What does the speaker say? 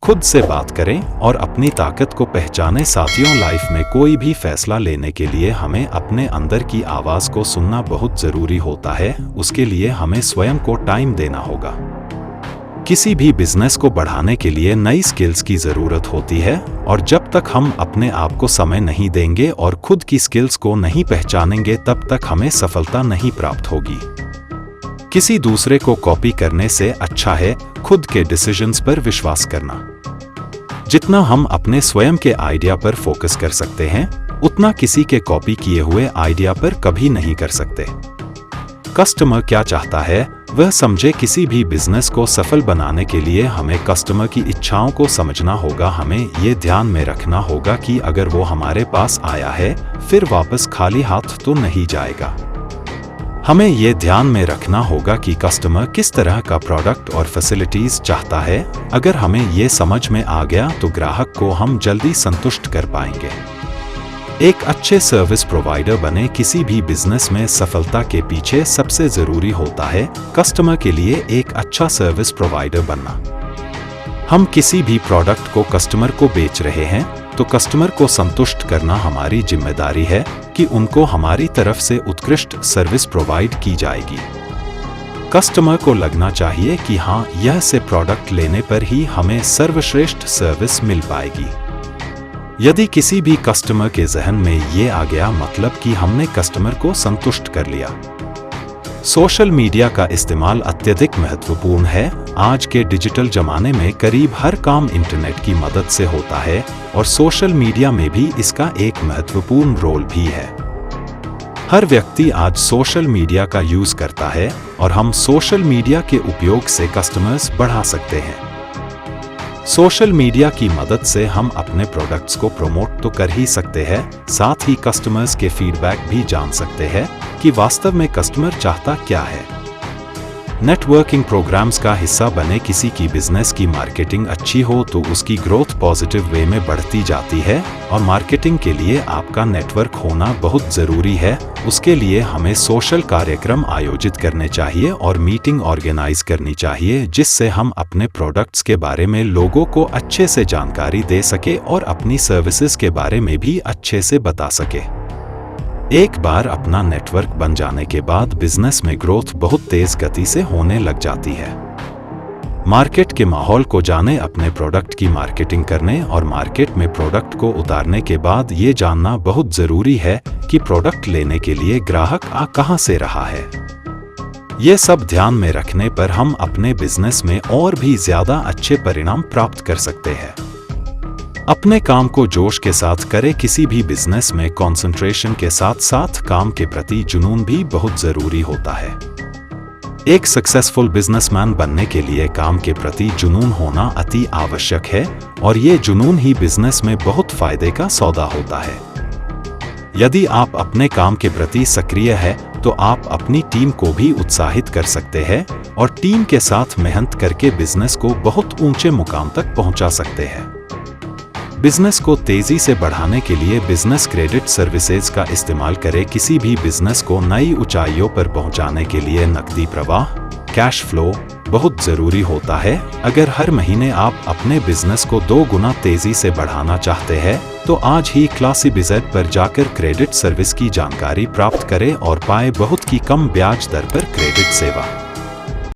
खुद से बात करें और अपनी ताकत को पहचानें। साथियों, लाइफ में कोई भी फैसला लेने के लिए हमें अपने अंदर की आवाज़ को सुनना बहुत ज़रूरी होता है। उसके लिए हमें स्वयं को टाइम देना होगा। किसी भी बिजनेस को बढ़ाने के लिए नई स्किल्स की ज़रूरत होती है, और जब तक हम अपने आप को समय नहीं देंगे और खुद की स्किल्स को नहीं पहचानेंगे, तब तक हमें सफलता नहीं प्राप्त होगी। किसी दूसरे को कॉपी करने से अच्छा है खुद के डिसीजंस पर विश्वास करना। जितना हम अपने स्वयं के आइडिया पर फोकस कर सकते हैं, उतना किसी के कॉपी किए हुए आइडिया पर कभी नहीं कर सकते। कस्टमर क्या चाहता है वह समझे। किसी भी बिजनेस को सफल बनाने के लिए हमें कस्टमर की इच्छाओं को समझना होगा। हमें ये ध्यान में रखना होगा कि अगर वो हमारे पास आया है, फिर वापस खाली हाथ तो नहीं जाएगा। हमें ये ध्यान में रखना होगा कि कस्टमर किस तरह का प्रोडक्ट और फैसिलिटीज चाहता है। अगर हमें ये समझ में आ गया तो ग्राहक को हम जल्दी संतुष्ट कर पाएंगे। एक अच्छे सर्विस प्रोवाइडर बने। किसी भी बिजनेस में सफलता के पीछे सबसे जरूरी होता है कस्टमर के लिए एक अच्छा सर्विस प्रोवाइडर बनना। हम किसी भी प्रोडक्ट को कस्टमर को बेच रहे हैं तो कस्टमर को संतुष्ट करना हमारी जिम्मेदारी है कि उनको हमारी तरफ से उत्कृष्ट सर्विस प्रोवाइड की जाएगी। कस्टमर को लगना चाहिए कि हाँ, यह से प्रोडक्ट लेने पर ही हमें सर्वश्रेष्ठ सर्विस मिल पाएगी। यदि किसी भी कस्टमर के जहन में ये आ गया, मतलब कि हमने कस्टमर को संतुष्ट कर लिया। सोशल मीडिया का इस्तेमाल अत्यधिक महत्वपूर्ण है। आज के डिजिटल जमाने में करीब हर काम इंटरनेट की मदद से होता है, और सोशल मीडिया में भी इसका एक महत्वपूर्ण रोल भी है। हर व्यक्ति आज सोशल मीडिया का यूज करता है, और हम सोशल मीडिया के उपयोग से कस्टमर्स बढ़ा सकते हैं। सोशल मीडिया की मदद से हम अपने प्रोडक्ट्स को प्रमोट तो कर ही सकते हैं, साथ ही कस्टमर्स के फीडबैक भी जान सकते हैं कि वास्तव में कस्टमर चाहता क्या है। नेटवर्किंग प्रोग्राम्स का हिस्सा बने। किसी की बिजनेस की मार्केटिंग अच्छी हो तो उसकी ग्रोथ पॉजिटिव वे में बढ़ती जाती है, और मार्केटिंग के लिए आपका नेटवर्क होना बहुत ज़रूरी है। उसके लिए हमें सोशल कार्यक्रम आयोजित करने चाहिए और मीटिंग ऑर्गेनाइज करनी चाहिए, जिससे हम अपने प्रोडक्ट्स के बारे में लोगों को अच्छे से जानकारी दे सके और अपनी सर्विसेज के बारे में भी अच्छे से बता सके। एक बार अपना नेटवर्क बन जाने के बाद बिजनेस में ग्रोथ बहुत तेज गति से होने लग जाती है। मार्केट के माहौल को जाने, अपने प्रोडक्ट की मार्केटिंग करने और मार्केट में प्रोडक्ट को उतारने के बाद ये जानना बहुत जरूरी है कि प्रोडक्ट लेने के लिए ग्राहक आ कहां से रहा है। ये सब ध्यान में रखने पर हम अपने बिजनेस में और भी ज्यादा अच्छे परिणाम प्राप्त कर सकते हैं। अपने काम को जोश के साथ करें। किसी भी बिजनेस में कंसंट्रेशन के साथ साथ काम के प्रति जुनून भी बहुत जरूरी होता है। एक सक्सेसफुल बिजनेसमैन बनने के लिए काम के प्रति जुनून होना अति आवश्यक है, और ये जुनून ही बिजनेस में बहुत फायदे का सौदा होता है। यदि आप अपने काम के प्रति सक्रिय हैं, तो आप अपनी टीम को भी उत्साहित कर सकते हैं और टीम के साथ मेहनत करके बिजनेस को बहुत ऊंचे मुकाम तक पहुंचा सकते हैं। बिजनेस को तेजी से बढ़ाने के लिए बिजनेस क्रेडिट सर्विसेज का इस्तेमाल करें। किसी भी बिजनेस को नई ऊंचाइयों पर पहुंचाने के लिए नकदी प्रवाह, कैश फ्लो बहुत जरूरी होता है। अगर हर महीने आप अपने बिजनेस को 2 गुना तेजी से बढ़ाना चाहते हैं, तो आज ही क्लासीबिज़ पर जाकर क्रेडिट सर्विस की जानकारी प्राप्त करें और पाएं बहुत की कम ब्याज दर पर क्रेडिट सेवा।